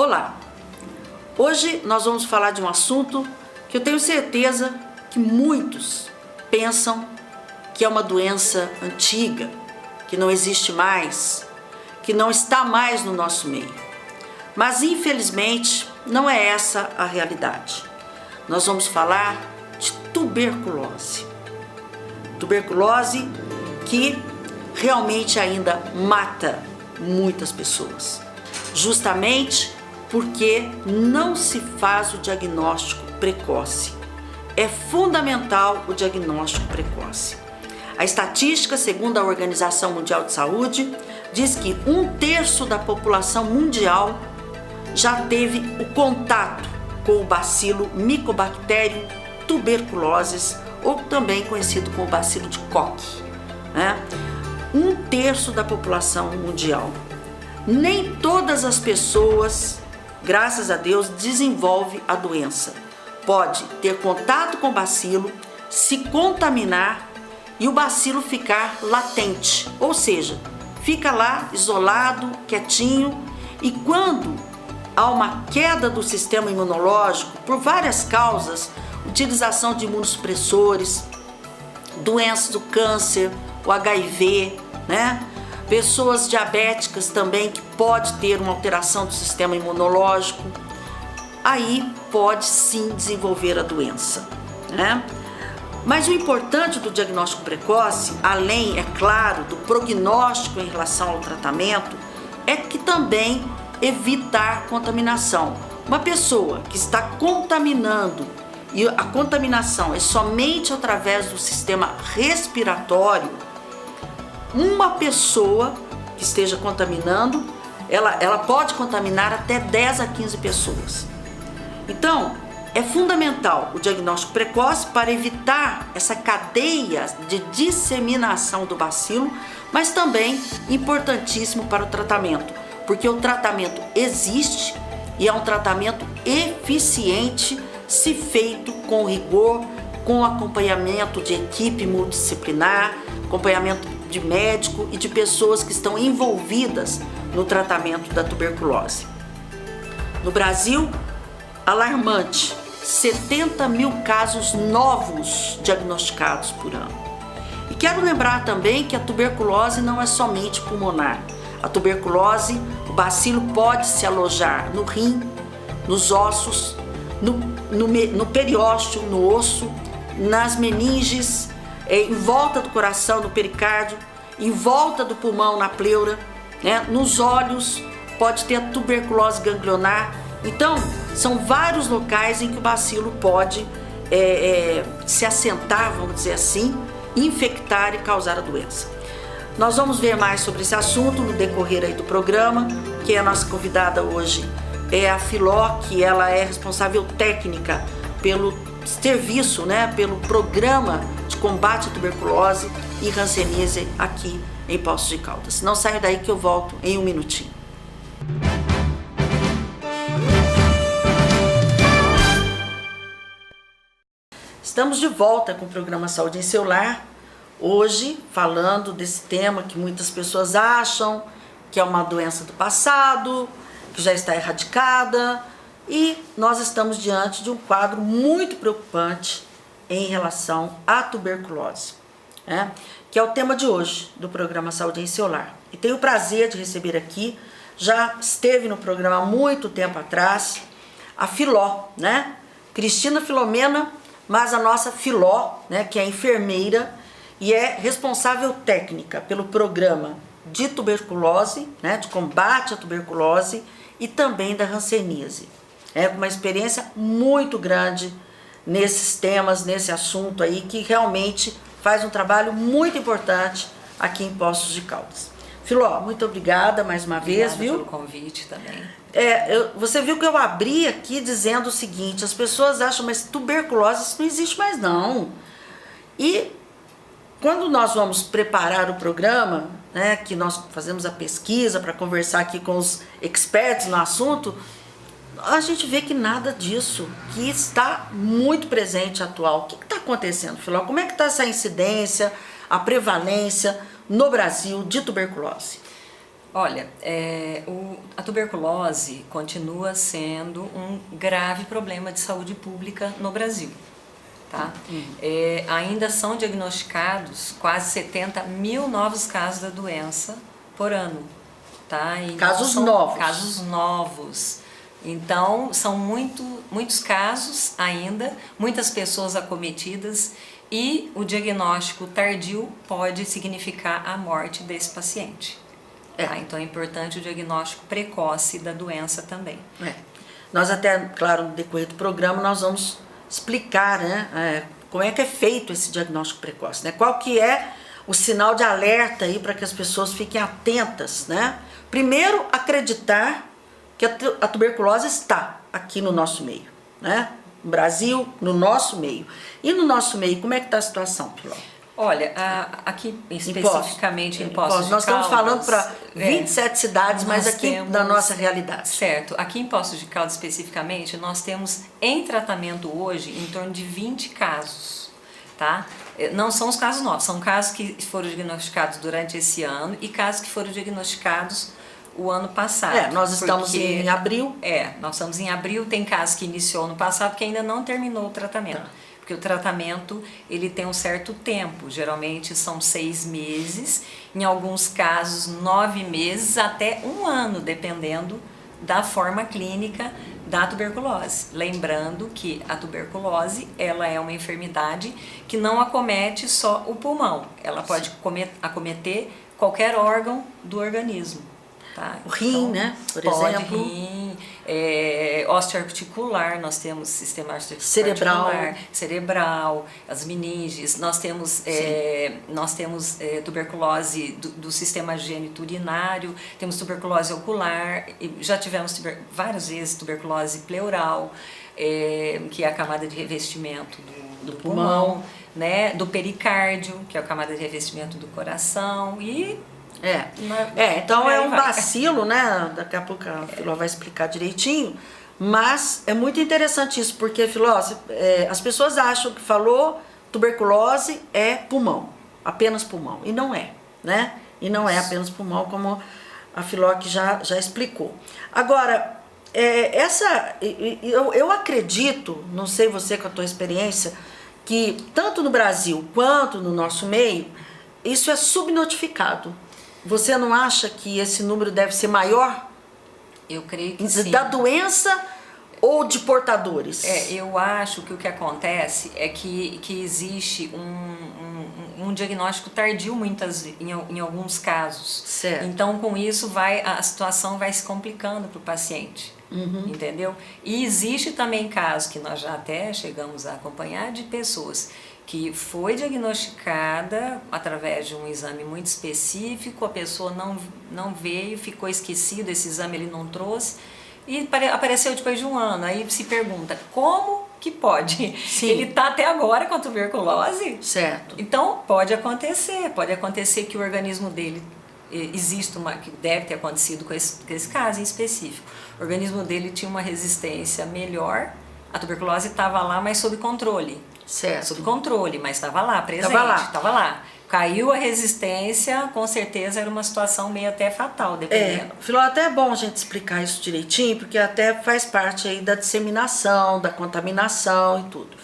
Olá! Hoje nós vamos falar de um assunto que eu tenho certeza que muitos pensam que é uma doença antiga, que não existe mais, que não está mais no nosso meio. Mas infelizmente não é essa a realidade. Nós vamos falar de tuberculose. Tuberculose que realmente ainda mata muitas pessoas, justamente porque não se faz o diagnóstico precoce. É fundamental o diagnóstico precoce. A estatística, segundo a Organização Mundial de Saúde, diz que 1/3 da população mundial já teve o contato com o bacilo Mycobacterium tuberculosis, ou também conhecido como bacilo de Koch, né? 1/3 da população mundial. Nem todas as pessoas, graças a Deus, desenvolve a doença. Pode ter contato com o bacilo, se contaminar e o bacilo ficar latente, ou seja, fica lá isolado, quietinho, e quando há uma queda do sistema imunológico, por várias causas, utilização de imunossupressores, doenças do câncer, o HIV, né? Pessoas diabéticas também, que pode ter uma alteração do sistema imunológico, aí pode sim desenvolver a doença, né? Mas o importante do diagnóstico precoce, além, é claro, do prognóstico em relação ao tratamento, é que também evitar contaminação. Uma pessoa que está contaminando, e a contaminação é somente através do sistema respiratório, uma pessoa que esteja contaminando, ela pode contaminar até 10 a 15 pessoas. Então, é fundamental o diagnóstico precoce para evitar essa cadeia de disseminação do bacilo, mas também importantíssimo para o tratamento, porque o tratamento existe e é um tratamento eficiente se feito com rigor, com acompanhamento de equipe multidisciplinar, acompanhamento de médico e de pessoas que estão envolvidas no tratamento da tuberculose. No Brasil, alarmante, 70 mil casos novos diagnosticados por ano. E quero lembrar também que a tuberculose não é somente pulmonar. A tuberculose, o bacilo pode se alojar no rim, nos ossos, no periósteo, no osso, nas meninges, em volta do coração, no pericárdio, em volta do pulmão, na pleura, né? Nos olhos, pode ter a tuberculose ganglionar. Então, são vários locais em que o bacilo pode se assentar, vamos dizer assim, infectar e causar a doença. Nós vamos ver mais sobre esse assunto no decorrer aí do programa, que a nossa convidada hoje é a Filó, que ela é responsável técnica pelo serviço, né, pelo programa de combate à tuberculose e hanseníase aqui em Poços de Caldas. Não saia daí que eu volto em um minutinho. Estamos de volta com o programa Saúde em Seu Lar, hoje falando desse tema que muitas pessoas acham que é uma doença do passado, que já está erradicada, e nós estamos diante de um quadro muito preocupante em relação à tuberculose, né? Que é o tema de hoje do programa Saúde em Seu Lar. E tenho o prazer de receber aqui, já esteve no programa há muito tempo atrás, a Filó, né? Cristina Filomena, mas a nossa Filó, né, que é enfermeira e é responsável técnica pelo programa de tuberculose, né, de combate à tuberculose e também da hanseníase. É uma experiência muito grande nesses temas, nesse assunto aí, que realmente faz um trabalho muito importante aqui em Poços de Caldas. Filó, muito obrigada mais uma vez, viu? Pelo convite também. Você viu que eu abri aqui dizendo o seguinte: as pessoas acham, mas tuberculose isso não existe mais não. E quando nós vamos preparar o programa, né, que nós fazemos a pesquisa para conversar aqui com os experts no assunto, a gente vê que nada disso, que está muito presente atual. O que está acontecendo, Filó? Como é que está essa incidência, a prevalência no Brasil de tuberculose? Olha, a tuberculose continua sendo um grave problema de saúde pública no Brasil. Tá? Ainda são diagnosticados quase 70 mil novos casos da doença por ano. Tá? E casos novos. Casos novos. Então, são muitos casos ainda, muitas pessoas acometidas, e o diagnóstico tardio pode significar a morte desse paciente. Tá? Então, é importante o diagnóstico precoce da doença também. Nós até, claro, no decorrer do programa, nós vamos explicar, né, como é que é feito esse diagnóstico precoce, né? Qual que é o sinal de alerta aí para que as pessoas fiquem atentas, né? Primeiro, acreditar que a tuberculose está aqui no nosso meio, né? No Brasil, no nosso meio. E no nosso meio, como é que está a situação, Filó? Olha, aqui especificamente em Poços de Caldas... Nós estamos falando para 27 cidades, mas aqui na nossa realidade. Certo. Aqui em Poços de Caldas especificamente, nós temos em tratamento hoje em torno de 20 casos, tá? Não são os casos novos, são casos que foram diagnosticados durante esse ano e casos que foram diagnosticados o ano passado. Nós estamos em abril. Nós estamos em abril, tem casos que iniciou ano passado que ainda não terminou o tratamento. Tá. Porque o tratamento, ele tem um certo tempo, geralmente são 6 meses, em alguns casos 9 meses até 1 ano, dependendo da forma clínica da tuberculose. Lembrando que a tuberculose, ela é uma enfermidade que não acomete só o pulmão, ela pode acometer qualquer órgão do organismo. Tá? O rim, então, né? Por exemplo. Rim, osteoarticular, nós temos sistema cerebral, as meninges, nós temos tuberculose do sistema geniturinário, temos tuberculose ocular, já tivemos várias vezes tuberculose pleural, que é a camada de revestimento do pulmão, né? Do pericárdio, que é a camada de revestimento do coração e... então é um bacilo, né? Daqui a pouco a Filó vai explicar direitinho, mas é muito interessante isso, porque, Filó, as pessoas acham que falou tuberculose é pulmão, apenas pulmão, e não é, né? E não é apenas pulmão, como a Filó que já explicou. Agora, eu acredito, não sei você com a tua experiência, que tanto no Brasil quanto no nosso meio, isso é subnotificado. Você não acha que esse número deve ser maior? Eu creio que sim. Da doença ou de portadores? Eu acho que o que acontece é que existe um diagnóstico tardio em alguns casos. Certo. Então, com isso, a situação vai se complicando para o paciente. Entendeu? E existe também casos que nós já até chegamos a acompanhar de pessoas que foi diagnosticada através de um exame muito específico, a pessoa não veio, ficou esquecido, esse exame ele não trouxe, e apareceu depois de 1 ano. Aí se pergunta, como que pode? Sim. Ele está até agora com a tuberculose? Certo. Então, pode acontecer que o organismo dele, que deve ter acontecido com esse caso em específico, o organismo dele tinha uma resistência melhor, a tuberculose estava lá, mas sob controle. Certo. Sob controle, mas estava lá, presente, estava lá. Caiu a resistência, com certeza era uma situação meio até fatal, dependendo. Filó, até é bom a gente explicar isso direitinho, porque até faz parte aí da disseminação, da contaminação e tudo.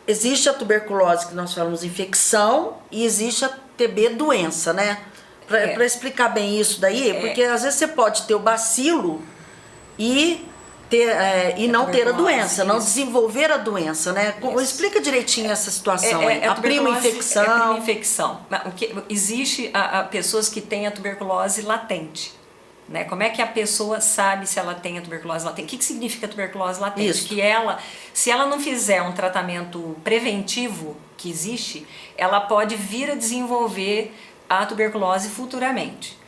Existe a tuberculose, que nós falamos infecção, e existe a TB doença, né? Para explicar bem isso daí, porque às vezes você pode ter o bacilo e não ter a doença, não desenvolver a doença, né? Explica direitinho essa situação aí. A prima infecção. É a prima infecção. Existe pessoas que têm a tuberculose latente. Né? Como é que a pessoa sabe se ela tem a tuberculose latente? O que significa tuberculose latente? Isso. Que se ela não fizer um tratamento preventivo que existe, ela pode vir a desenvolver a tuberculose futuramente.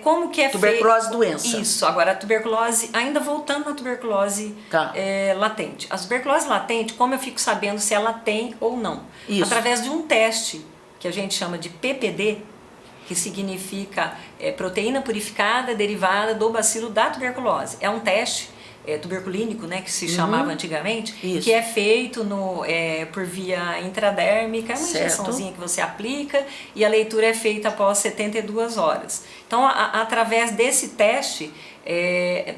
Como que é tuberculose doença. Isso. Agora, a tuberculose, ainda voltando na tuberculose latente. A tuberculose latente, como eu fico sabendo se ela tem ou não? Isso. Através de um teste que a gente chama de PPD, que significa proteína purificada derivada do bacilo da tuberculose. É um teste tuberculínico, né, que se chamava antigamente, Isso. que é feito por via intradérmica, é uma Certo. injeçãozinha que você aplica e a leitura é feita após 72 horas. Então, através desse teste,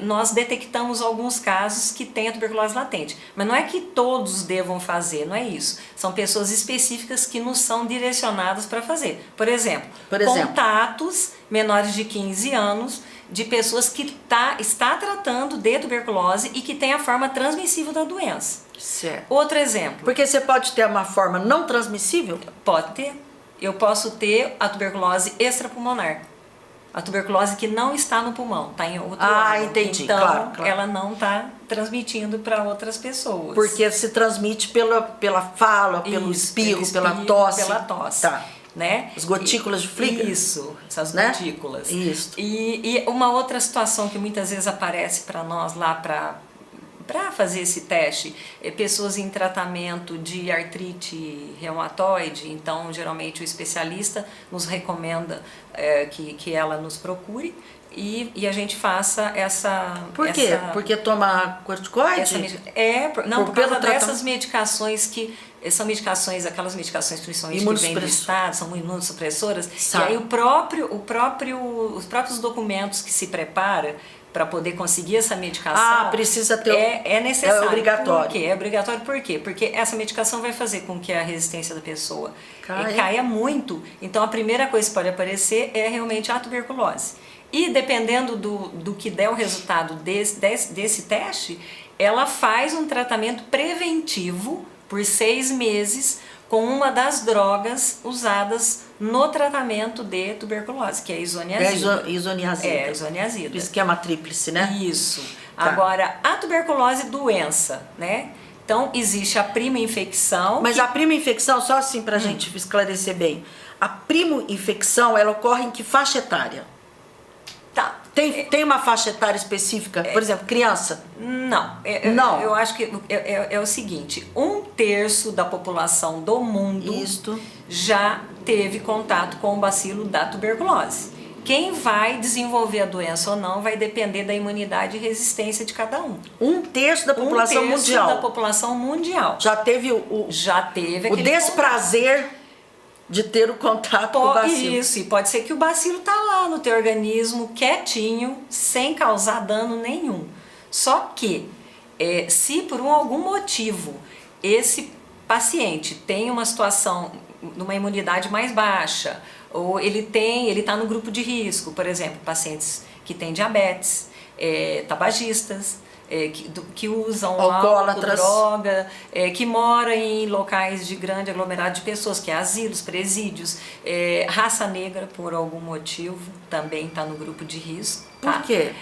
nós detectamos alguns casos que têm a tuberculose latente. Mas não é que todos devam fazer, não é isso. São pessoas específicas que nos são direcionadas para fazer. Por exemplo, contatos menores de 15 anos de pessoas que está tratando de tuberculose e que tem a forma transmissível da doença. Certo. Outro exemplo. Porque você pode ter uma forma não transmissível? Pode ter. Eu posso ter a tuberculose extrapulmonar. A tuberculose que não está no pulmão, está em outro órgão. Entendi. Então, claro. ela não está transmitindo para outras pessoas. Porque se transmite pela fala, pelo espirro, pela tosse. Pela tosse. Tá. Né? As gotículas de Flicker. Isso, essas né? gotículas. Isso. E uma outra situação que muitas vezes aparece para nós lá para fazer esse teste, pessoas em tratamento de artrite reumatoide, então geralmente o especialista nos recomenda que ela nos procure e a gente faça essa... Por quê? Porque toma corticoide? Por causa dessas medicações que são medicações, aquelas medicações principalmente que vêm do Estado, são imunossupressoras, e aí os próprios documentos que se prepara para poder conseguir essa medicação precisa ter é necessário. É obrigatório. Por quê? É obrigatório por quê? Porque essa medicação vai fazer com que a resistência da pessoa caia muito. Então a primeira coisa que pode aparecer é realmente a tuberculose. E dependendo do que der o resultado desse teste, ela faz um tratamento preventivo por 6 meses com uma das drogas usadas no tratamento de tuberculose, que é a isoniazida. Isoniazida. Isoniazida. Esquema tríplice, né? Isso. Tá. Agora, a tuberculose doença, né? Então, existe a prima infecção. Mas a prima infecção, só assim pra gente esclarecer bem, a prima infecção, ela ocorre em que faixa etária? Tá. Tem uma faixa etária específica? Por exemplo, criança? Não. Não. Eu acho que é o seguinte, 1/3 da população do mundo já teve contato com o bacilo da tuberculose. Quem vai desenvolver a doença ou não vai depender da imunidade e resistência de cada um. 1/3 da população mundial? 1/3 da população mundial. Já teve o desprazer de ter o contato com o bacilo. Isso, e pode ser que o bacilo tá lá no teu organismo, quietinho, sem causar dano nenhum. Só que, se por algum motivo esse paciente tem uma situação, numa imunidade mais baixa, ou ele está no grupo de risco, por exemplo, pacientes que têm diabetes, tabagistas, que usam álcool, droga, que moram em locais de grande aglomerado de pessoas, que é asilos, presídios, raça negra, por algum motivo, também está no grupo de risco. Tá? Por quê?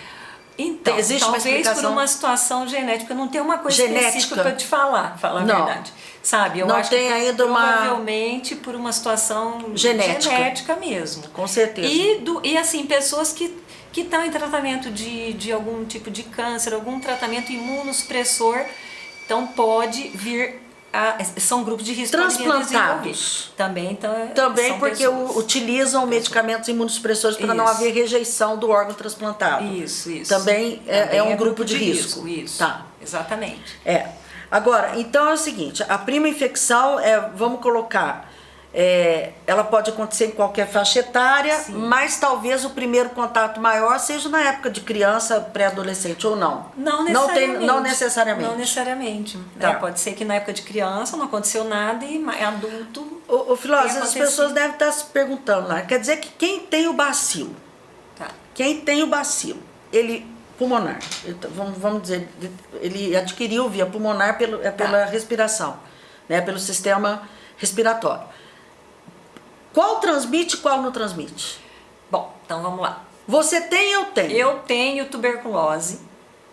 Então, talvez por uma situação genética, não tem uma coisa específica para te falar a verdade. Sabe? Eu acho tem que ainda provavelmente por uma situação genética mesmo. Com certeza. E assim, pessoas que estão em tratamento de algum tipo de câncer, algum tratamento imunossupressor, então pode vir são grupos de risco. Transplantados. Também porque utilizam medicamentos imunossupressores para não haver rejeição do órgão transplantado. Isso. Também é um grupo de risco. Isso, tá. Exatamente. Agora, então é o seguinte, a prima infecção, vamos colocar, ela pode acontecer em qualquer faixa etária, mas talvez o primeiro contato maior seja na época de criança, pré-adolescente, ou não? Não necessariamente. Não necessariamente. Não necessariamente. Tá. Pode ser que na época de criança não aconteceu nada e adulto... Ô Filósofo, as pessoas devem estar se perguntando lá, quer dizer que quem tem o bacilo, ele pulmonar, vamos dizer, ele adquiriu via pulmonar pela respiração, né, pelo sistema respiratório. Qual transmite e qual não transmite? Bom, então vamos lá. Você tem ou eu tenho? Eu tenho tuberculose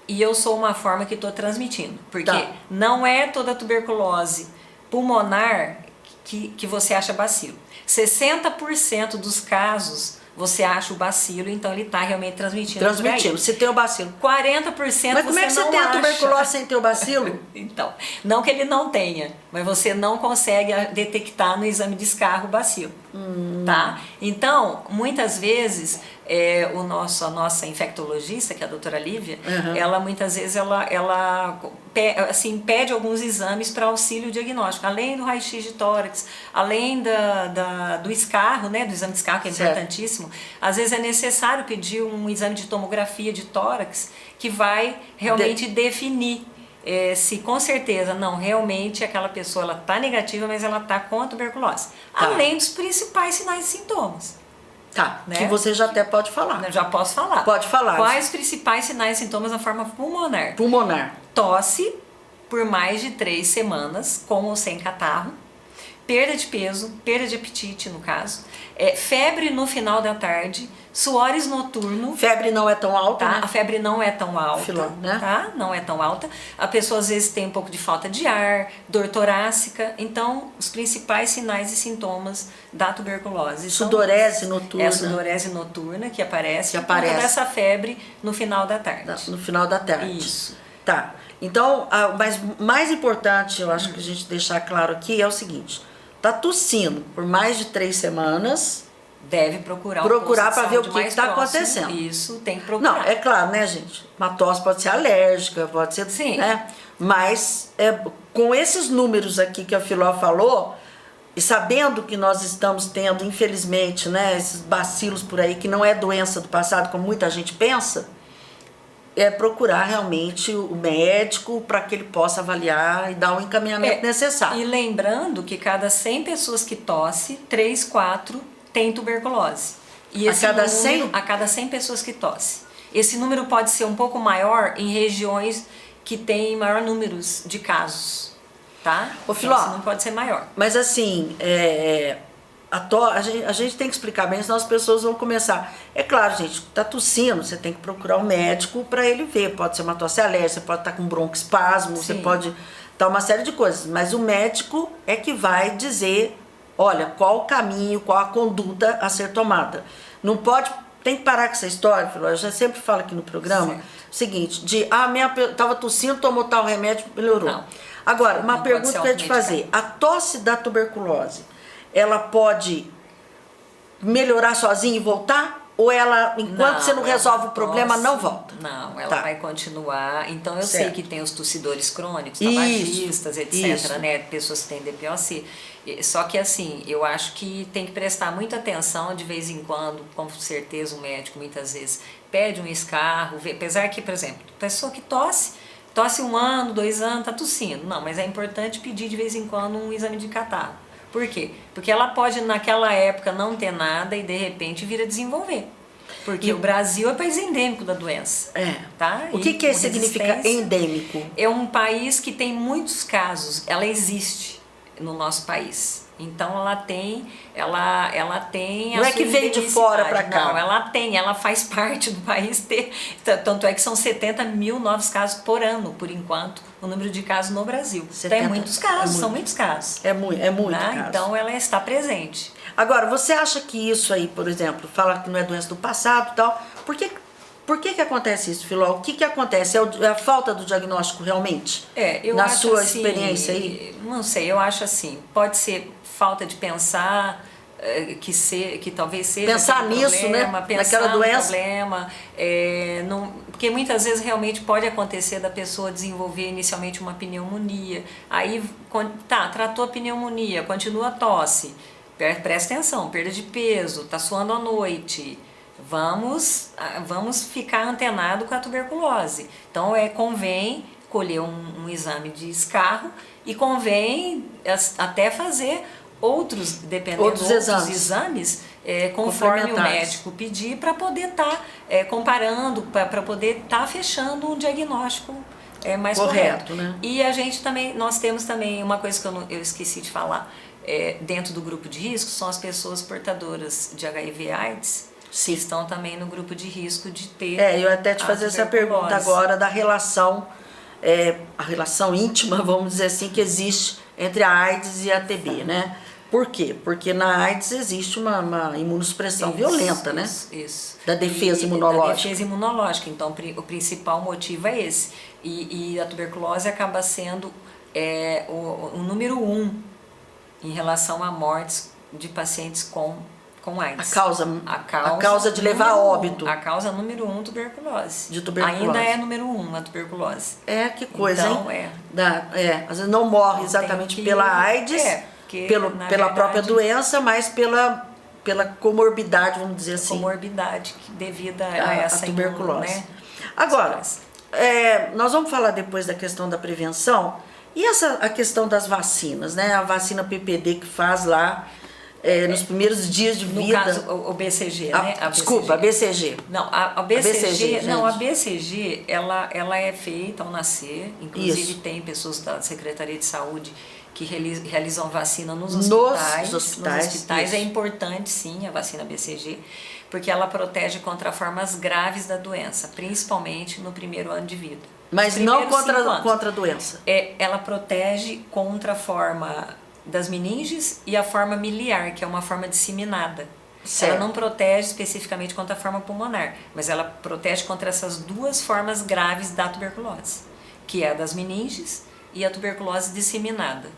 e eu sou uma forma que estou transmitindo. Porque não é toda tuberculose pulmonar que você acha bacilo. 60% dos casos você acha o bacilo, então ele está realmente transmitindo. Você tem o bacilo. 40% mas como é que você tem a tuberculose sem ter o bacilo? Então, não que ele não tenha, mas você não consegue detectar no exame de escarro o bacilo. Tá? Então, muitas vezes, a nossa infectologista, que é a doutora Lívia, ela muitas vezes assim, pede alguns exames para auxílio diagnóstico, além do raio-x de tórax, além do escarro, né, do exame de escarro, que é importantíssimo. Às vezes é necessário pedir um exame de tomografia de tórax que vai realmente definir se com certeza, não, realmente aquela pessoa ela tá negativa, mas ela tá com a tuberculose. Tá. Além dos principais sinais e sintomas. Tá, Né? que você já até pode falar. Eu já posso falar. Pode falar. Quais os principais sinais e sintomas da forma pulmonar? Pulmonar. Tosse por mais de 3 semanas, com ou sem catarro. Perda de peso, perda de apetite no caso. Febre no final da tarde, suores noturno. Febre não é tão alta, Tá? né? A febre não é tão alta, Filó, né? Tá? Não é tão alta. A pessoa às vezes tem um pouco de falta de ar, dor torácica. Então, os principais sinais e sintomas da tuberculose. Sudorese noturna. É a sudorese noturna que aparece. Que aparece. Por dessa febre no final da tarde. No final da tarde. Isso. Tá. Então, mas mais importante, eu acho que a gente deixar claro aqui é o seguinte: tá tossindo por mais de 3 semanas. Deve procurar para ver o que está acontecendo. Isso, tem que procurar. Não, é claro, né, gente? Uma tosse pode ser alérgica, pode ser. Sim. Né? Mas com esses números aqui que a Filó falou, e sabendo que nós estamos tendo, infelizmente, né, esses bacilos por aí, que não é doença do passado, como muita gente pensa, é procurar realmente o médico para que ele possa avaliar e dar o encaminhamento necessário. E lembrando que cada 100 pessoas que tosse, 3, 4 tem tuberculose. E esse cada número, 100? a cada 100 pessoas que tosse. Esse número pode ser um pouco maior em regiões que têm maior números de casos, tá? Ô, Filó, então, não pode ser maior. Mas assim, a gente tem que explicar bem, senão as pessoas vão começar. É claro, gente, tá tossindo, você tem que procurar um médico para ele ver. Pode ser uma tosse alérgica, você pode estar com broncoespasmo, você pode estar uma série de coisas. Mas o médico é que vai dizer, olha, qual o caminho, qual a conduta a ser tomada. Não pode, tem que parar com essa história, Filó. Eu já sempre falo aqui no programa, o seguinte, tava tossindo, tomou tal remédio, melhorou. Não. Agora, uma Não pergunta pode que eu ia te fazer. A tosse da tuberculose, ela pode melhorar sozinha e voltar? Ou ela, enquanto você não resolve o problema, não volta? Não, ela vai continuar. Então, eu sei que tem os tossidores crônicos, Isso, tabagistas, etc., isso. né? Pessoas que têm DPOC. Só que, assim, eu acho que tem que prestar muita atenção de vez em quando. Com certeza, o médico, muitas vezes, pede um escarro. Apesar que, por exemplo, pessoa que tosse 1 ano, 2 anos, tá tossindo. Não, mas é importante pedir de vez em quando um exame de catarro. Por quê? Porque ela pode, naquela época, não ter nada e, de repente, vir a desenvolver. Porque o Brasil é país endêmico da doença. Tá? O que significa endêmico? É um país que tem muitos casos. Ela existe no nosso país. Então, ela tem Não é que vem de fora para cá. Não, ela faz parte do país. Tanto é que são 70 mil novos casos por ano, por enquanto, o número de casos no Brasil. Tem muitos casos, são muitos casos. É muito caso. Então, ela está presente. Agora, você acha que isso aí, por exemplo, fala que não é doença do passado e tal, por que acontece isso, Filó? O que acontece? É a falta do diagnóstico realmente? Eu Na acho sua assim, experiência aí? Não sei, eu acho assim, pode ser falta de pensar, que talvez seja pensar nisso, problema, né? Pensar naquela no doença. problema, porque muitas vezes realmente pode acontecer da pessoa desenvolver inicialmente uma pneumonia, aí tratou a pneumonia, continua a tosse, presta atenção, perda de peso, tá suando à noite, vamos ficar antenado com a tuberculose. Então convém colher um exame de escarro e convém até fazer outros exames conforme o médico pedir, para poder estar comparando, para poder estar fechando um diagnóstico mais correto. Né? E a gente também, nós temos também uma coisa que eu esqueci de falar, dentro do grupo de risco, são as pessoas portadoras de HIV/AIDS, que estão também no grupo de risco de ter eu ia até te fazer essa pergunta agora da relação, a relação íntima, vamos dizer assim, que existe entre a AIDS e a TB, né? Por quê? Porque na AIDS existe uma imunossupressão violenta, né? Isso. Da defesa imunológica. Da defesa imunológica. Então, o principal motivo é esse. E a tuberculose acaba sendo o número 1 em relação a mortes de pacientes com AIDS. A causa de levar a óbito. A causa número 1, tuberculose. De tuberculose. Ainda é número 1 a tuberculose. Que coisa, então, hein? Às vezes não morre exatamente pela AIDS, pela verdade, própria doença, mas pela comorbidade, vamos dizer assim. Comorbidade devido a essa tuberculose. Né? Agora, nós vamos falar depois da questão da prevenção e a questão das vacinas, né? A vacina PPD que faz lá nos primeiros dias de vida. No caso, o BCG, né? Desculpa, a BCG. Não, a BCG, não, a BCG, ela é feita ao nascer, inclusive tem pessoas da Secretaria de Saúde que realizam vacina nos hospitais. Nos hospitais é importante, sim, a vacina BCG, porque ela protege contra formas graves da doença, principalmente no primeiro ano de vida. Mas não contra a doença? Ela protege contra a forma das meninges e a forma miliar, que é uma forma disseminada. Certo. Ela não protege especificamente contra a forma pulmonar, mas ela protege contra essas duas formas graves da tuberculose, que é a das meninges e a tuberculose disseminada.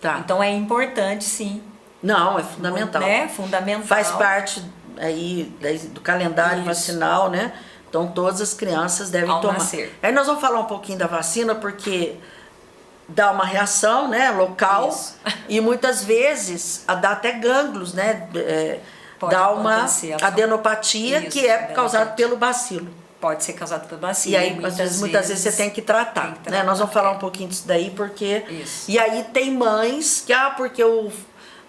Tá. Então é importante, sim. Não, é fundamental. Né? Fundamental. Faz parte aí do calendário vacinal, né? Então todas as crianças devem tomar. Nascer. Aí nós vamos falar um pouquinho da vacina, porque dá uma reação, né, local. Isso. E muitas vezes dá até gânglios, né? Dá uma adenopatia que é causada pelo bacilo. Pode ser causado pelo bacilo. E aí, muitas vezes você tem que tratar, né? Nós vamos falar um pouquinho disso daí, porque... Isso. E aí tem mães que, porque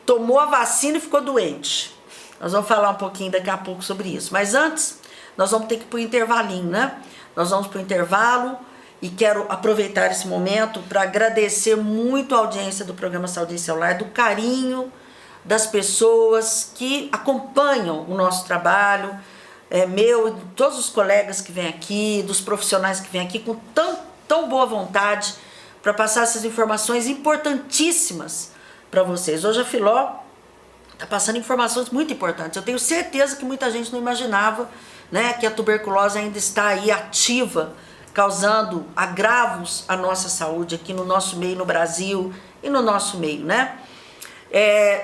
tomou a vacina e ficou doente. Nós vamos falar um pouquinho daqui a pouco sobre isso. Mas antes, nós vamos ter que ir para o intervalinho, né? Nós vamos para o intervalo e quero aproveitar esse momento para agradecer muito a audiência do programa Saúde Celular, do carinho das pessoas que acompanham o nosso trabalho, meu e de todos os colegas que vêm aqui, dos profissionais que vêm aqui com tão boa vontade para passar essas informações importantíssimas para vocês. Hoje a Filó está passando informações muito importantes. Eu tenho certeza que muita gente não imaginava, né, que a tuberculose ainda está aí ativa, causando agravos à nossa saúde aqui no nosso meio, no Brasil e no nosso meio, né?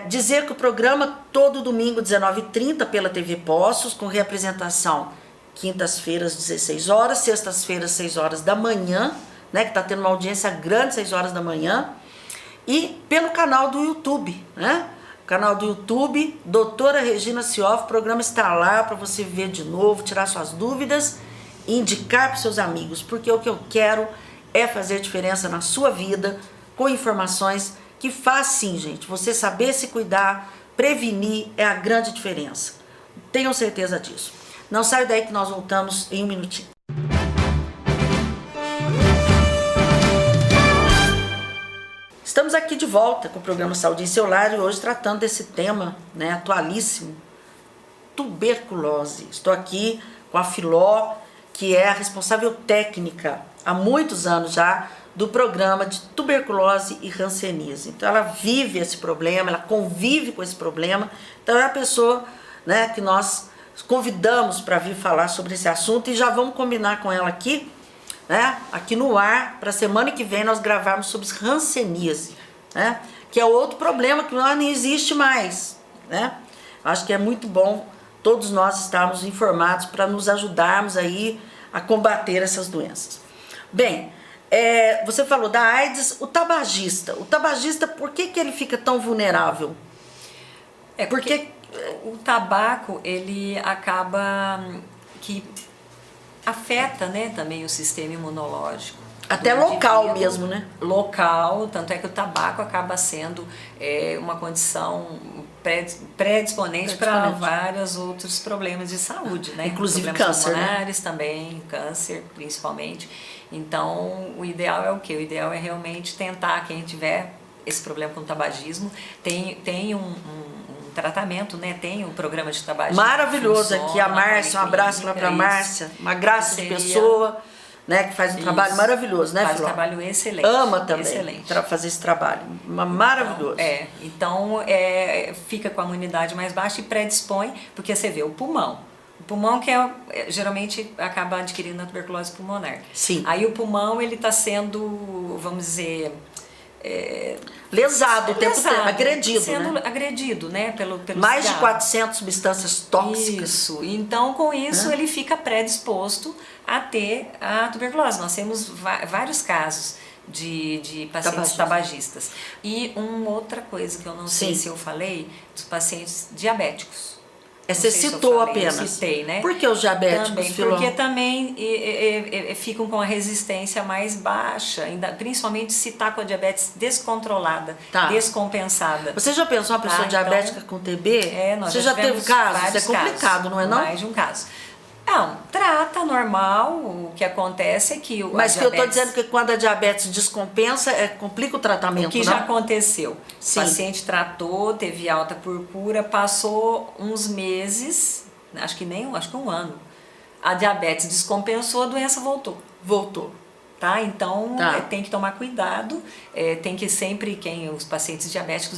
Dizer que o programa todo domingo 19h30 pela TV Poços, com reapresentação quintas-feiras 16 horas, sextas-feiras 6 horas da manhã, né, que está tendo uma audiência grande 6 horas da manhã, e pelo canal do YouTube, né? O canal do YouTube, Doutora Regina Sioff, o programa está lá para você ver de novo, tirar suas dúvidas e indicar para seus amigos, porque o que eu quero é fazer diferença na sua vida com informações que faz sim, gente. Você saber se cuidar, prevenir é a grande diferença. Tenham certeza disso. Não saia daí que nós voltamos em um minutinho. Estamos aqui de volta com o programa Saúde em Seu Lar e hoje tratando desse tema, né, atualíssimo, tuberculose. Estou aqui com a Filó, que é a responsável técnica há muitos anos já do programa de tuberculose e hanseníase. Então ela vive esse problema, ela convive com esse problema. Então é a pessoa, né, que nós convidamos para vir falar sobre esse assunto e já vamos combinar com ela aqui, né, aqui no ar, para a semana que vem nós gravarmos sobre hanseníase, né, que é outro problema que não existe mais, né? Acho que é muito bom todos nós estarmos informados para nos ajudarmos aí a combater essas doenças. Bem, você falou da AIDS, o tabagista, por que ele fica tão vulnerável? Porque o tabaco, ele acaba que afeta, né, também o sistema imunológico. Até local mesmo, né? Local, tanto é que o tabaco acaba sendo uma condição predisponente para vários outros problemas de saúde, né? Inclusive problemas câncer, pulmonares, né? também, câncer principalmente. Então, o ideal é o quê? O ideal é realmente tentar, quem tiver esse problema com o tabagismo, tem um tratamento, né? Tem um programa de tabagismo. Maravilhoso aqui, a Márcia, um abraço lá para a Márcia, uma graça de pessoa, né, que faz um trabalho maravilhoso, né, Faz um trabalho excelente. Ama também excelente. Fazer esse trabalho, maravilhoso. Então fica com a imunidade mais baixa e predispõe, porque você vê o pulmão que geralmente acaba adquirindo a tuberculose pulmonar. Sim. Aí o pulmão, ele está sendo, vamos dizer, lesado o tempo lesado, todo, agredido, sendo né? agredido, né, pelo Mais de cigarro. 400 substâncias tóxicas. Isso. Então, com isso, ele fica predisposto a ter a tuberculose. Nós temos vários casos de pacientes tabagistas. E uma outra coisa que eu não sei se eu falei, dos pacientes diabéticos. Você citou apenas. Eu citei, né? Por que os diabéticos, também, Filó? porque também ficam com a resistência mais baixa, ainda, principalmente se está com a diabetes descontrolada, descompensada. Você já pensou uma pessoa diabética com TB? Você já teve casos? É complicado, casos, não é não? Mais de um caso. Não, trata normal, o que acontece é que Mas que eu estou dizendo que quando a diabetes descompensa, complica o tratamento, o que não? já aconteceu. Sim. O paciente tratou, teve alta por cura, passou uns meses, acho que um ano. A diabetes descompensou, a doença voltou. Voltou. Tá? Então, tem que tomar cuidado, tem que sempre, os pacientes diabéticos,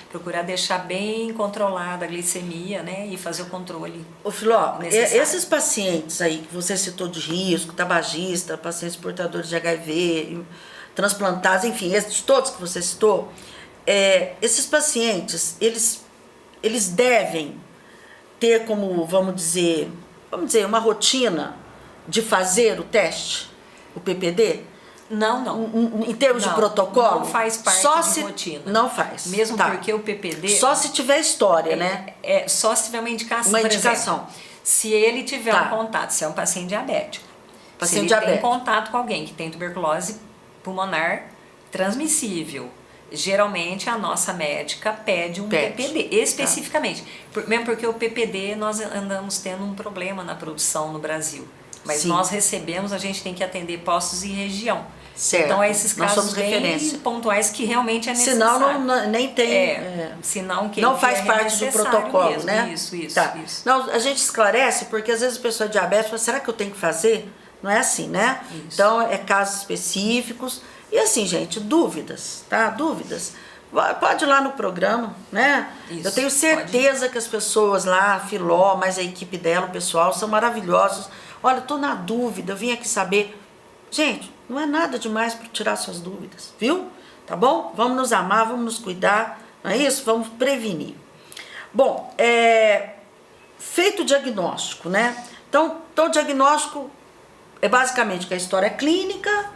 procurar deixar bem controlada a glicemia, né? E fazer o controle. Ô Filó, esses pacientes aí que você citou de risco, tabagista, pacientes portadores de HIV, transplantados, enfim, esses todos que você citou, esses pacientes, eles devem ter como, vamos dizer, uma rotina de fazer o teste? O PPD? Não. Em termos de protocolo? Não faz parte de rotina. Não faz. Mesmo porque o PPD... Só se tiver história, né? Só se tiver uma indicação, Uma por indicação. exemplo, se ele tiver um contato, se é um paciente diabético, se ele tem contato com alguém que tem tuberculose pulmonar transmissível, geralmente a nossa médica pede um PPD, especificamente. Mesmo porque o PPD nós andamos tendo um problema na produção no Brasil. Mas nós recebemos, a gente tem que atender postos e região. Certo. Então, esses casos bem pontuais que realmente é necessário. Senão, nem tem... Senão, não faz parte do protocolo, mesmo. né? Isso. Não, a gente esclarece, porque às vezes a pessoa é diabética fala, será que eu tenho que fazer? Não é assim, né? Isso. Então, casos específicos. E assim, gente, dúvidas, tá? Dúvidas. Pode ir lá no programa, né? Isso, eu tenho certeza que as pessoas lá, a Filó, mais a equipe dela, o pessoal, são maravilhosos. Olha, estou na dúvida, eu vim aqui saber. Gente, não é nada demais para tirar suas dúvidas, viu? Tá bom? Vamos nos amar, vamos nos cuidar, não é isso? Vamos prevenir. Bom, feito o diagnóstico, né? Então, o diagnóstico é basicamente que a história clínica...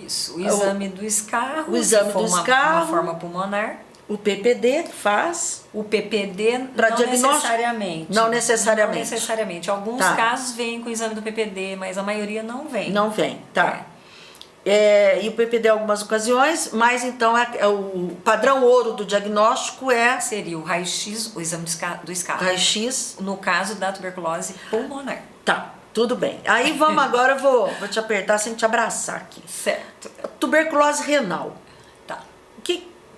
Isso, o exame do escarro, o exame do escarro, uma forma pulmonar. O PPD faz. O PPD necessariamente. Não necessariamente. Alguns casos vêm com o exame do PPD, mas a maioria não vem. Não vem, tá. E o PPD em algumas ocasiões, mas então o padrão ouro do diagnóstico seria o raio-x, o exame do escarro. Raio-x. No caso da tuberculose pulmonar. Tá. Tudo bem. Aí vamos agora, eu vou te apertar sem te abraçar aqui. Certo. Tuberculose renal. Tá.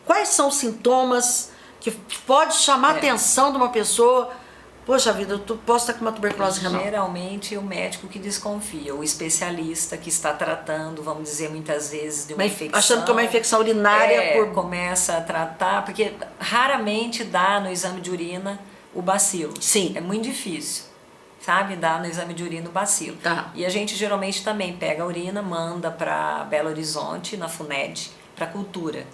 Quais são os sintomas que pode chamar a atenção de uma pessoa? Poxa vida, eu posso estar com uma tuberculose renal. Geralmente o médico que desconfia, o especialista que está tratando, vamos dizer, muitas vezes de uma infecção. Achando que é uma infecção urinária. Começa a tratar, porque raramente dá no exame de urina o bacilo. Sim. É muito difícil. Sabe, dá no exame de urina o bacilo. E a gente geralmente também pega a urina, manda para Belo Horizonte, na FUNED, para cultura.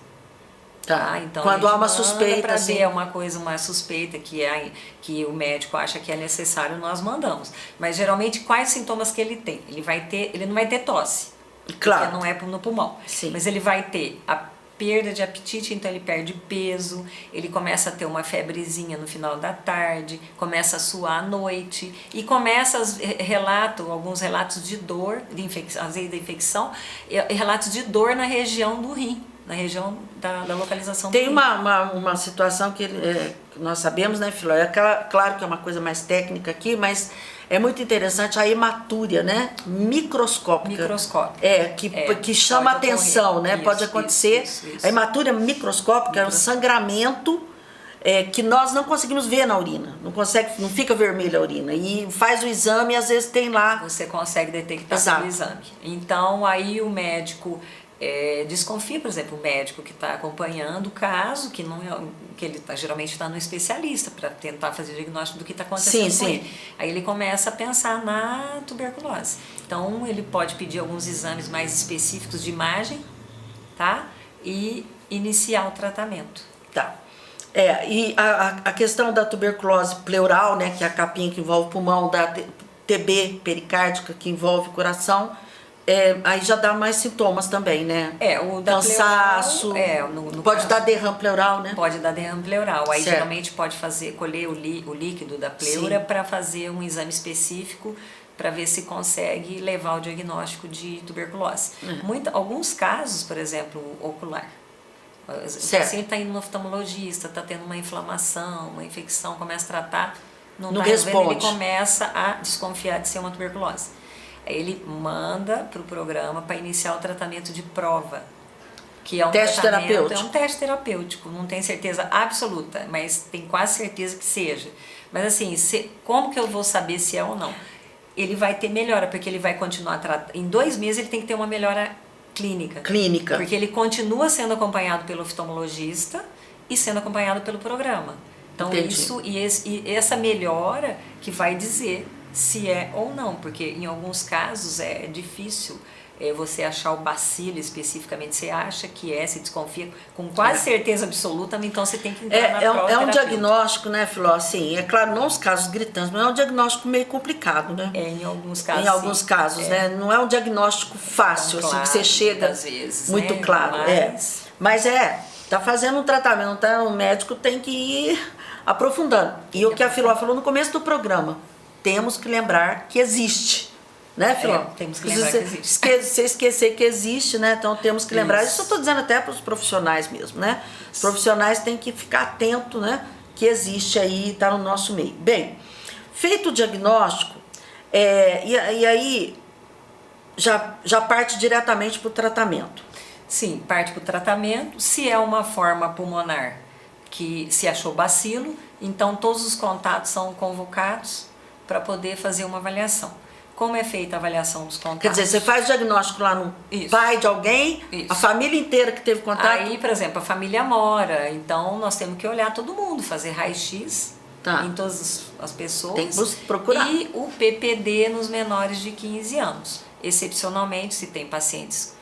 Então quando há uma suspeita, para ver uma suspeita que o médico acha que é necessário, nós mandamos. Mas geralmente quais sintomas que ele tem? Ele não vai ter tosse, porque não é no pulmão. Sim. Mas ele vai ter a perda de apetite, então ele perde peso, ele começa a ter uma febrezinha no final da tarde, começa a suar à noite e começa alguns relatos de dor, às vezes da infecção, relatos de dor na região do rim, na região da localização do rim. Tem uma situação que nós sabemos, né, Filó? Claro que é uma coisa mais técnica aqui, mas é muito interessante a hematúria, né? Microscópica. Que chama atenção, né? Pode acontecer. Isso. A hematúria microscópica é um sangramento que nós não conseguimos ver na urina. Não fica vermelha a urina. E faz o exame e às vezes tem lá. Você consegue detectar pelo exame. Então aí o médico desconfia, por exemplo, o médico que está acompanhando o caso, que ele geralmente está no especialista para tentar fazer o diagnóstico do que está acontecendo com ele. Aí ele começa a pensar na tuberculose. Então ele pode pedir alguns exames mais específicos de imagem, tá? e iniciar o tratamento. Tá. E a questão da tuberculose pleural, né, que é a capinha que envolve o pulmão, da TB pericárdica, que envolve o coração, aí já dá mais sintomas também, né? O da cansaço, pleural, pode dar derrame pleural, né? Pode dar derrame pleural. Aí certo. geralmente pode colher o líquido da pleura para fazer um exame específico para ver se consegue levar o diagnóstico de tuberculose. Alguns casos, por exemplo, ocular. O paciente está indo no oftalmologista, está tendo uma inflamação, uma infecção, começa a tratar, não está resolvendo, ele começa a desconfiar de ser uma tuberculose. Aí ele manda para o programa para iniciar o tratamento de prova, que é um teste terapêutico. É um teste terapêutico, não tem certeza absoluta, mas tem quase certeza que seja. Mas assim, como que eu vou saber se é ou não? Ele vai ter melhora, porque ele vai continuar tratando. Em 2 meses ele tem que ter uma melhora clínica. Porque ele continua sendo acompanhado pelo oftalmologista e sendo acompanhado pelo programa. Então e essa melhora que vai dizer se é ou não, porque em alguns casos é difícil você achar o bacilo especificamente, você acha que se desconfia com quase certeza absoluta, então você tem que entrar na prova É um diagnóstico, né, Filó? Assim, é claro, não os casos gritantes, mas é um diagnóstico meio complicado, né? Em alguns casos. Em alguns casos, né? Não é um diagnóstico fácil, então, assim, que você chega vezes, muito né? claro. Mas tá fazendo um tratamento, tá? O médico tem que ir aprofundando. E o que a Filó falou no começo do programa, temos que lembrar que existe. Né, Filó? Temos que lembrar que existe. Você esquecer que existe, né? Então temos que lembrar. Isso eu estou dizendo até para os profissionais mesmo, né? Os profissionais têm que ficar atentos, né? Que existe aí, está no nosso meio. Bem, feito o diagnóstico, e aí já parte diretamente para o tratamento. Sim, parte para o tratamento. Se é uma forma pulmonar que se achou bacilo, então todos os contatos são convocados para poder fazer uma avaliação. Como é feita a avaliação dos contatos? Quer dizer, você faz o diagnóstico lá no pai de alguém, a família inteira que teve contato? Aí, por exemplo, a família mora, então nós temos que olhar todo mundo, fazer raio-x em todas as pessoas. Tem que procurar. E o PPD nos menores de 15 anos. Excepcionalmente, se tem pacientes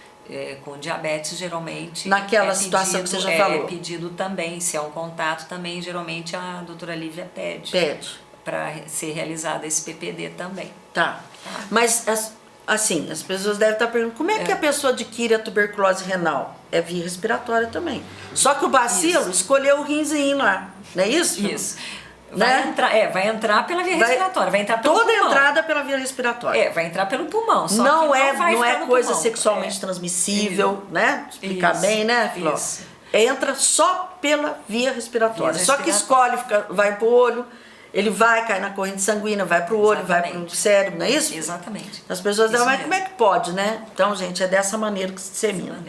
com diabetes, geralmente naquela situação que você já falou. É pedido também, se é um contato, também geralmente a doutora Lívia pede. Para ser realizado esse PPD também. Tá. Mas, assim, as pessoas devem estar perguntando, como é que a pessoa adquire a tuberculose renal? É via respiratória também. Só que o bacilo escolheu o rinzinho lá, não é isso? Isso. Vai entrar pela via respiratória, vai entrar pelo toda pulmão. Entrada pela via respiratória. Vai entrar pelo pulmão. Só não que não é coisa pulmão. sexualmente transmissível, né? Explicar bem, né, Filó? Entra só pela via respiratória. Só que escolhe, vai pro olho, ele cai na corrente sanguínea, vai pro olho, vai pro cérebro, não é isso? Exatamente. As pessoas dizem, mas como é que pode, né? Então, gente, é dessa maneira que se dissemina.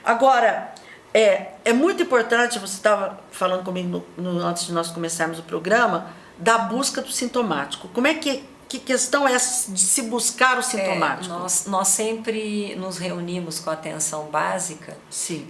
Agora, é muito importante, você estava falando comigo antes de nós começarmos o programa, da busca do sintomático. Como é que questão é essa de se buscar o sintomático? Nós sempre nos reunimos com a atenção básica,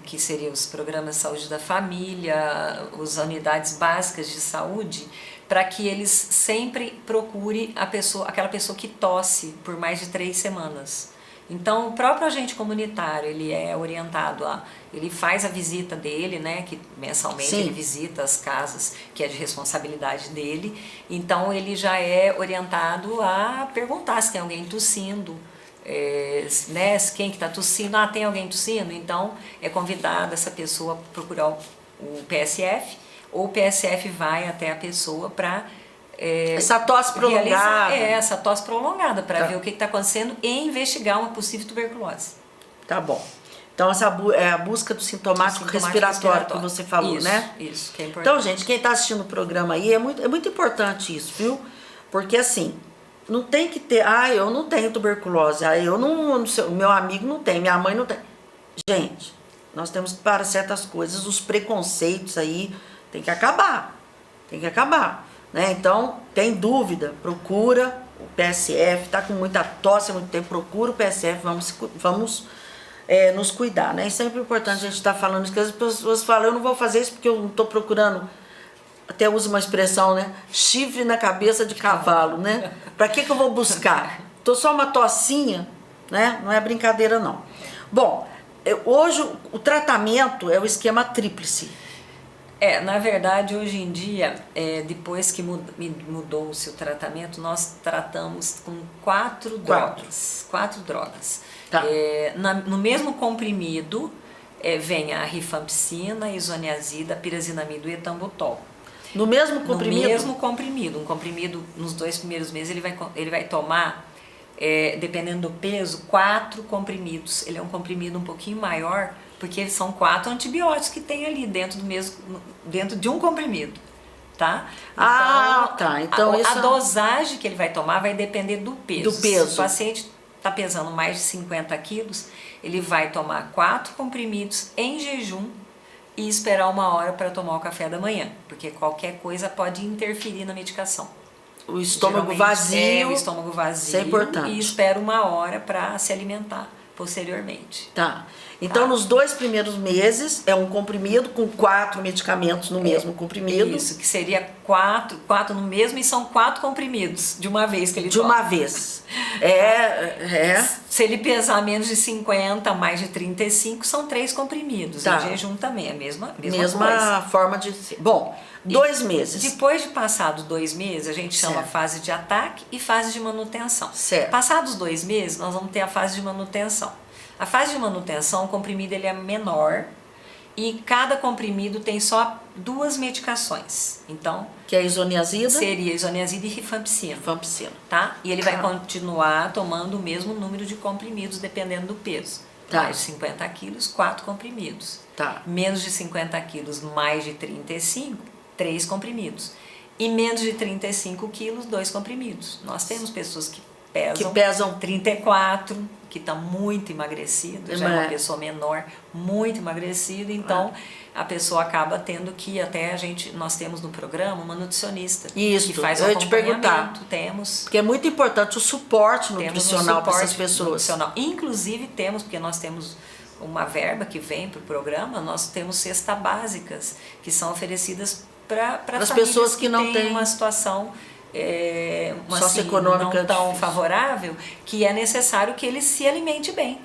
que seriam os programas de saúde da família, as unidades básicas de saúde, para que eles sempre procurem aquela pessoa que tosse por mais de 3 semanas. Então, o próprio agente comunitário, ele é orientado ele faz a visita dele, né, que mensalmente ele visita as casas, que é de responsabilidade dele. Então, ele já é orientado a perguntar se tem alguém tossindo, né, quem que está tossindo, tem alguém tossindo? Então, é convidada essa pessoa a procurar o PSF, ou o PSF vai até a pessoa para essa tosse prolongada. Essa tosse prolongada, para ver o que está acontecendo e investigar uma possível tuberculose. Tá bom. Então, essa é a busca do sintomático respiratório que você falou, né? Isso, que é importante. Então, gente, quem está assistindo o programa aí, é muito importante isso, viu? Porque, assim, não tem que ter, eu não tenho tuberculose, o meu amigo não tem, minha mãe não tem. Gente, nós temos que parar certas coisas, os preconceitos aí, tem que acabar. Né? Então, tem dúvida, procura o PSF, está com muita tosse há muito tempo, procura o PSF, vamos nos cuidar, né? É sempre importante a gente estar falando isso, porque as pessoas falam, eu não vou fazer isso porque eu não estou procurando, até uso uma expressão, né? Chifre na cabeça de cavalo, né? Para que eu vou buscar? Tô só uma tossinha, né? Não é brincadeira, não. Bom, Hoje o tratamento é o esquema tríplice. Na verdade, hoje em dia, depois que mudou-se o tratamento, nós tratamos com quatro drogas. Tá. No mesmo comprimido, vem a rifampicina, isoniazida, pirazinamida e etambutol. No mesmo comprimido? No mesmo comprimido. Um comprimido, nos 2 primeiros meses, ele vai tomar, dependendo do peso, 4 comprimidos. Ele é um comprimido um pouquinho maior, porque são 4 antibióticos que tem ali dentro de um comprimido, tá? Então a dosagem que ele vai tomar vai depender do peso. Se o paciente está pesando mais de 50 quilos, ele vai tomar 4 comprimidos em jejum e esperar 1 hora para tomar o café da manhã, porque qualquer coisa pode interferir na medicação. O estômago vazio. O estômago vazio. Isso é importante. E espera 1 hora para se alimentar posteriormente. Tá. Então, nos 2 primeiros meses, é um comprimido com 4 medicamentos no mesmo comprimido. Isso, que seria 4 no mesmo, e são 4 comprimidos de uma vez que ele toma. De uma vez. Se ele pesar menos de 50, mais de 35, são 3 comprimidos. Tá. Em jejum também, a mesma coisa. Forma de... Bom, 2 meses. Depois de passados 2 meses, a gente chama fase de ataque e fase de manutenção. Certo. Passados 2 meses, nós vamos ter a fase de manutenção. A fase de manutenção, o comprimido ele é menor e cada comprimido tem só 2 medicações. Então, que é a isoniazida? Seria isoniazida e rifampicina. Tá? E ele vai continuar tomando o mesmo número de comprimidos dependendo do peso. Tá. Mais de 50 quilos, 4 comprimidos. Tá. Menos de 50 quilos, mais de 35, 3 comprimidos. E menos de 35 quilos, 2 comprimidos. Nós temos pessoas que pesam 34, que está muito emagrecido, já é uma pessoa menor, muito emagrecida, então a pessoa acaba tendo que, nós temos no programa uma nutricionista que faz o acompanhamento. Porque é muito importante o suporte nutricional para essas pessoas. Inclusive porque nós temos uma verba que vem para o programa, nós temos cestas básicas que são oferecidas para as pessoas que não têm uma situação socioeconômica não tão favorável, que é necessário que ele se alimente bem.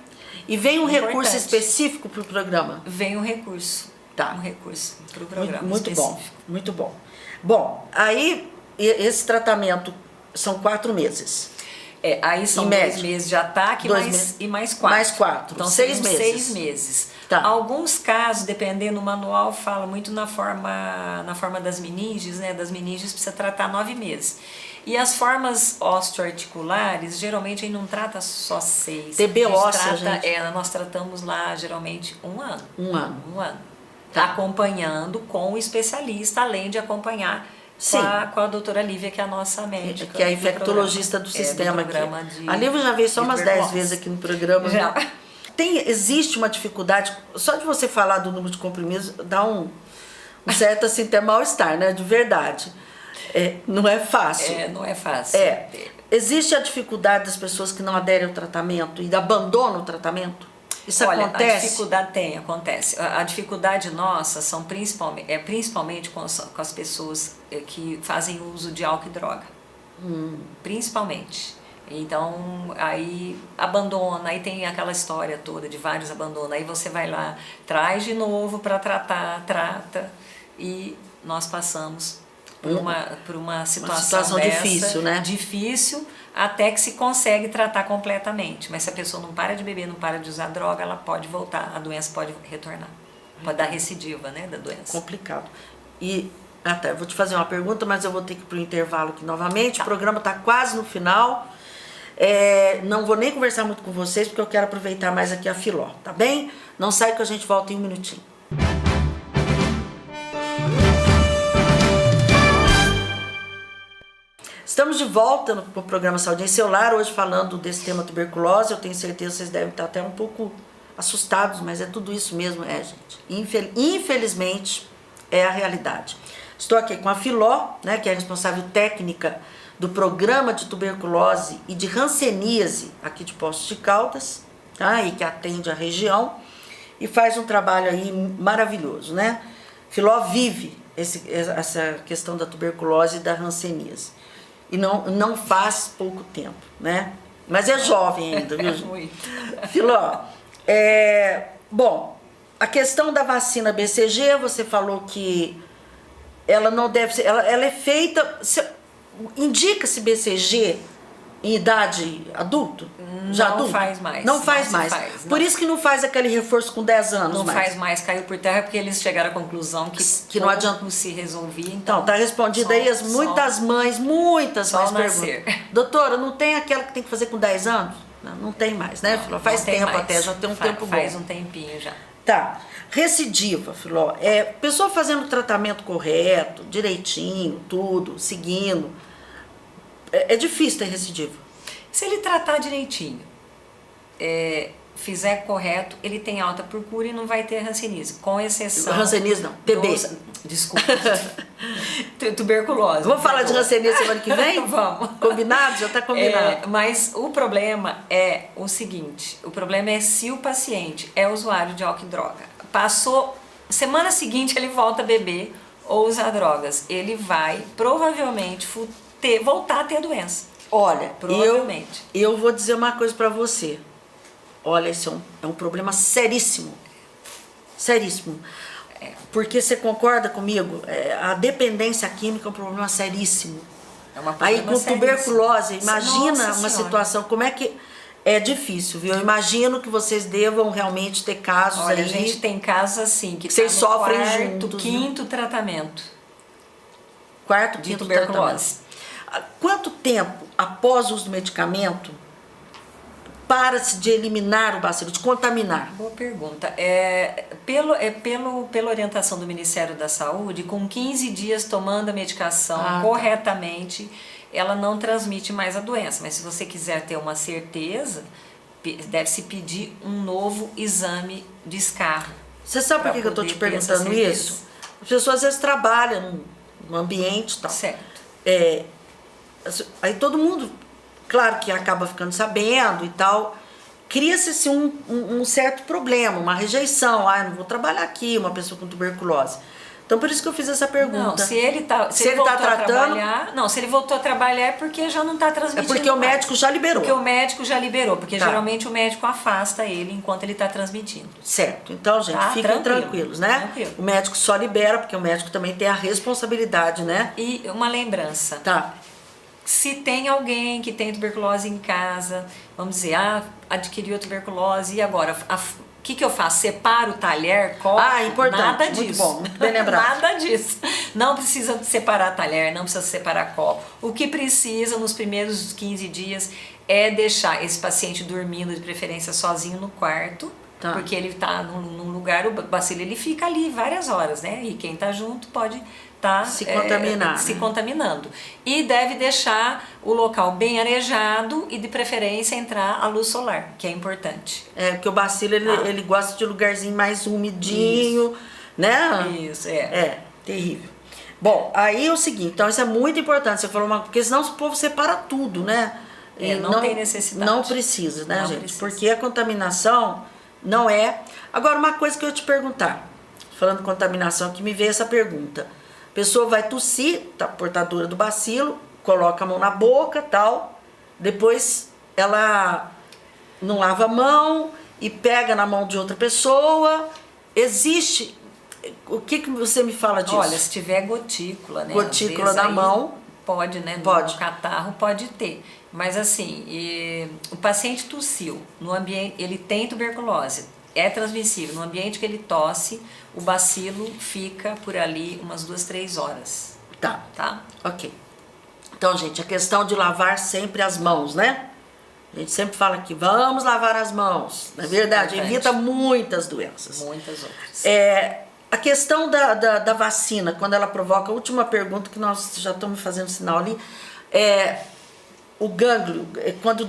E vem um recurso específico para o programa? Vem um recurso. Tá. Um recurso para o programa muito específico. Bom, muito bom. Bom, aí esse tratamento são 4 meses. Aí são 2 meses de ataque e mais 4. Mais 4. Então 6 meses. 6 meses. Tá. Alguns casos, dependendo, o manual fala muito na forma das meninges, né? Das meninges precisa tratar 9 meses. E as formas osteoarticulares, geralmente a gente não trata só 6. TB óssea, gente. Nós tratamos lá, geralmente, 1 ano. 1 ano. 1 ano. Tá. Acompanhando com o especialista, além de acompanhar com a doutora Lívia, que é a nossa médica. Que é a infectologista do sistema. A Lívia já veio só umas 10 vezes aqui no programa. Já. Existe uma dificuldade, só de você falar do número de comprimidos, dá um certo assim, até mal-estar, né? De verdade. Não é fácil. Não é fácil. Existe a dificuldade das pessoas que não aderem ao tratamento e abandonam o tratamento? Isso acontece? A dificuldade acontece. A dificuldade nossa são principalmente com as pessoas que fazem uso de álcool e droga. Principalmente. Então, aí abandona, aí tem aquela história toda de vários abandonam. Aí você vai lá, traz de novo para tratar, trata, e nós passamos por uma situação difícil, né? Difícil, até que se consegue tratar completamente. Mas se a pessoa não para de beber, não para de usar droga, ela pode voltar, a doença pode retornar. Pode dar recidiva, né, da doença. Complicado. E eu vou te fazer uma pergunta, mas eu vou ter que ir para o intervalo aqui novamente. Tá. O programa está quase no final. Não vou nem conversar muito com vocês, porque eu quero aproveitar mais aqui a Filó, tá bem? Não sai que a gente volta em 1 minutinho. Estamos de volta no programa Saúde em Seu Lar, hoje falando desse tema tuberculose. Eu tenho certeza que vocês devem estar até um pouco assustados, mas é tudo isso mesmo, gente. Infelizmente, é a realidade. Estou aqui com a Filó, né, que é a responsável técnica do programa de tuberculose e de hanseníase aqui de Poços de Caldas, tá? E que atende a região e faz um trabalho aí maravilhoso, né? Filó vive essa questão da tuberculose e da hanseníase. E não faz pouco tempo, né? Mas é jovem ainda, viu, gente? Muito. Filó, Bom, a questão da vacina BCG, você falou que ela não deve ser, ela é feita, indica-se BCG em idade adulto? Já Não adulto? faz mais. Não faz se mais. faz, Por não. isso que não faz aquele reforço com 10 anos Não mais. faz mais, caiu por terra, porque eles chegaram à conclusão que não adianta. se resolvia. Então, tá respondido aí muitas mães só mães nascer. perguntam. Doutora, não tem aquela que tem que fazer com 10 anos? Não, não tem mais, né, Filó? Faz Não tem tempo mais. até, já tem um tempo bom. Faz um tempinho já. Tá. Recidiva, Filó. Pessoa fazendo o tratamento correto, direitinho, tudo, seguindo. É difícil ter recidiva. Se ele tratar direitinho, fizer correto, ele tem alta por cura e não vai ter hanseníase, com exceção... Hanseníase não, TB. Desculpa. Tuberculose. Vamos falar de hanseníase semana que vem? Vamos. Combinado? Já tá combinado. Mas o problema é o seguinte, o problema é se o paciente é usuário de álcool e droga. Passou, semana seguinte ele volta a beber ou usar drogas, ele vai provavelmente voltar a ter a doença. Olha, provavelmente. eu vou dizer uma coisa pra você. Olha, isso é um problema seríssimo. Seríssimo. Porque você concorda comigo? A dependência química é um problema seríssimo. Aí com tuberculose, imagina uma situação, como é que... É difícil, viu? Eu imagino que vocês devam realmente ter casos. Olha, aí. A gente tem casos assim, que vocês tá no sofrem quarto, juntos, quinto tratamento. Quarto, de quinto tuberculose. Tratamento. Quanto tempo após o uso do medicamento para-se de eliminar o bacilo, de contaminar? Boa pergunta. Pela orientação do Ministério da Saúde, com 15 dias tomando a medicação corretamente, ela não transmite mais a doença. Mas se você quiser ter uma certeza, deve-se pedir um novo exame de escarro. Você sabe por que eu estou te perguntando isso? As pessoas às vezes trabalham no ambiente e tal. Certo. Aí todo mundo, claro que acaba ficando sabendo e tal, cria-se assim, um certo problema, uma rejeição. Eu não vou trabalhar aqui, uma pessoa com tuberculose. Então por isso que eu fiz essa pergunta. Não, se ele voltou a trabalhar, não, se ele voltou a trabalhar é porque já não está transmitindo. É porque o médico já liberou. Porque o médico já liberou, porque geralmente o médico afasta ele enquanto ele está transmitindo. Certo. Então, gente, fiquem tranquilos, né? Tranquilo. O médico só libera, porque o médico também tem a responsabilidade, né? E uma lembrança. Tá. Se tem alguém que tem tuberculose em casa, vamos dizer, adquiriu a tuberculose e agora, o que eu faço? Separo o talher, copo? Importante. Nada muito disso. Bom, muito bem lembrado. Nada disso. Não precisa separar talher, não precisa separar copo. O que precisa nos primeiros 15 dias é deixar esse paciente dormindo, de preferência sozinho no quarto, porque ele está num lugar, o bacilo ele fica ali várias horas, né? E quem está junto pode se contaminar, se contaminando. E deve deixar o local bem arejado e de preferência entrar a luz solar, que é importante. Porque o bacilo ele gosta de lugarzinho mais umidinho, né? Isso, terrível. Bom, aí é o seguinte, então isso é muito importante, você falou porque senão o povo separa tudo, né? Não tem necessidade. Não precisa, né, gente? Precisa. Porque a contaminação não é... Agora, uma coisa que eu ia te perguntar, falando de contaminação, que me veio essa pergunta. A pessoa vai tossir, tá portadora do bacilo, coloca a mão na boca, tal, depois ela não lava a mão e pega na mão de outra pessoa. Existe... O que você me fala disso? Olha, se tiver gotícula, né? Gotícula na mão. Pode, né? Pode. No catarro pode ter. Mas assim, o paciente tossiu, no ambiente, ele tem tuberculose, é transmissível. No ambiente que ele tosse, o bacilo fica por ali umas 2, 3 horas. Tá? Ok. Então, gente, a questão de lavar sempre as mãos, né? A gente sempre fala que vamos lavar as mãos. Na verdade, evita muitas doenças. Muitas outras. A questão da vacina, quando ela provoca, a última pergunta que nós já estamos fazendo sinal ali, o gânglio, quando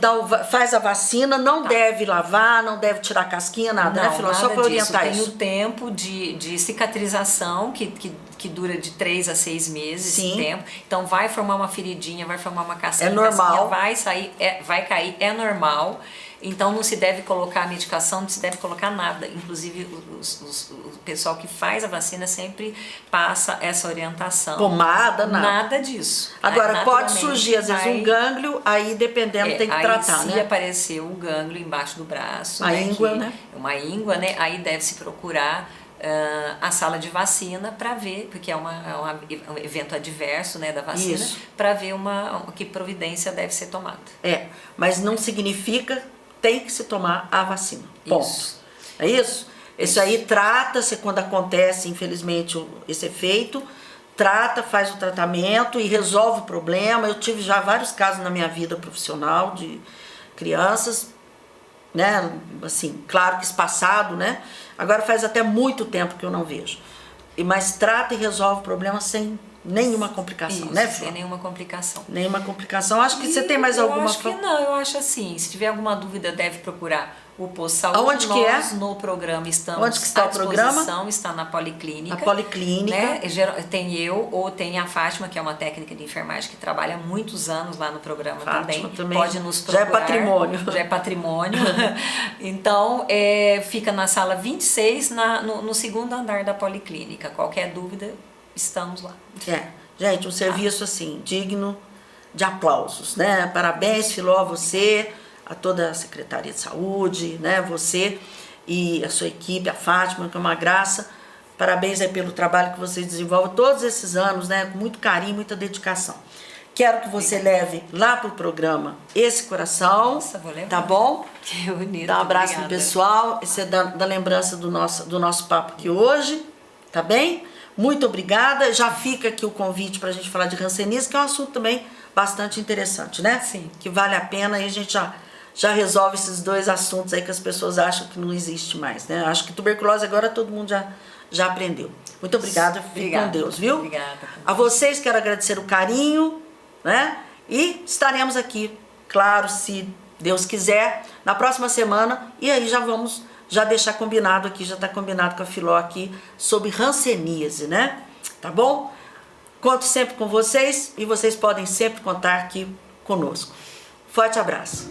faz a vacina, não deve lavar, não deve tirar casquinha, nada, não, né, Filó? Nada só para orientar disso. isso. Tem o tempo de cicatrização, que dura de 3 a 6 meses. Sim. Esse tempo. Então vai formar uma feridinha, vai formar uma casquinha. É normal. Vai sair, vai cair, é normal. Então não se deve colocar medicação, não se deve colocar nada. Inclusive pessoal que faz a vacina sempre passa essa orientação. Pomada, nada. Nada disso. Agora, pode surgir, às vezes, um gânglio, aí dependendo tem que tratar, se né? aparecer um gânglio embaixo do braço, A íngua, né? Uma íngua, né? Aí deve-se procurar a sala de vacina para ver, porque é um evento adverso, né, da vacina, para ver que providência deve ser tomada. Mas não significa tem que se tomar a vacina. Ponto. Isso. É isso? Isso aí trata-se quando acontece, infelizmente, esse efeito, faz o tratamento e resolve o problema. Eu tive já vários casos na minha vida profissional de crianças, né, assim, claro que espaçado, né? Agora faz até muito tempo que eu não vejo. Mas trata e resolve o problema sem nenhuma complicação, isso, né, sem Flor? nenhuma complicação. Nenhuma complicação. Acho que você tem mais alguma... Eu acho que não, eu acho assim, se tiver alguma dúvida deve procurar o posto de saúde. Aonde que é? No programa estamos Onde que está à o programa? disposição, está na Policlínica. A Policlínica. Né? Tem eu ou tem a Fátima, que é uma técnica de enfermagem que trabalha há muitos anos lá no programa também. Pode nos procurar. Já é patrimônio. Já é patrimônio. Então, fica na sala 26, no segundo andar da Policlínica. Qualquer dúvida, estamos lá. Gente, um serviço assim, digno de aplausos, né? Parabéns, Filó, a você, a toda a Secretaria de Saúde, né? Você e a sua equipe, a Fátima, que é uma graça. Parabéns aí pelo trabalho que vocês desenvolvem todos esses anos, né? Com muito carinho, muita dedicação. Quero que você leve lá pro programa esse coração. Nossa, vou levar. Tá bom? Que bonito. Dá um abraço obrigada. pro pessoal. Esse é da lembrança do nosso papo aqui hoje. Tá bem? Muito obrigada. Já fica aqui o convite para a gente falar de hanseníase, que é um assunto também bastante interessante, né? Sim. Que vale a pena e a gente já resolve esses dois assuntos aí que as pessoas acham que não existe mais, né? Acho que tuberculose agora todo mundo já aprendeu. Muito obrigada. Fique com Deus, viu? Obrigada. A vocês quero agradecer o carinho, né? E estaremos aqui, claro, se Deus quiser, na próxima semana. E aí já deixar combinado aqui, já está combinado com a Filó aqui sobre hanseníase, né? Tá bom? Conto sempre com vocês e vocês podem sempre contar aqui conosco. Forte abraço.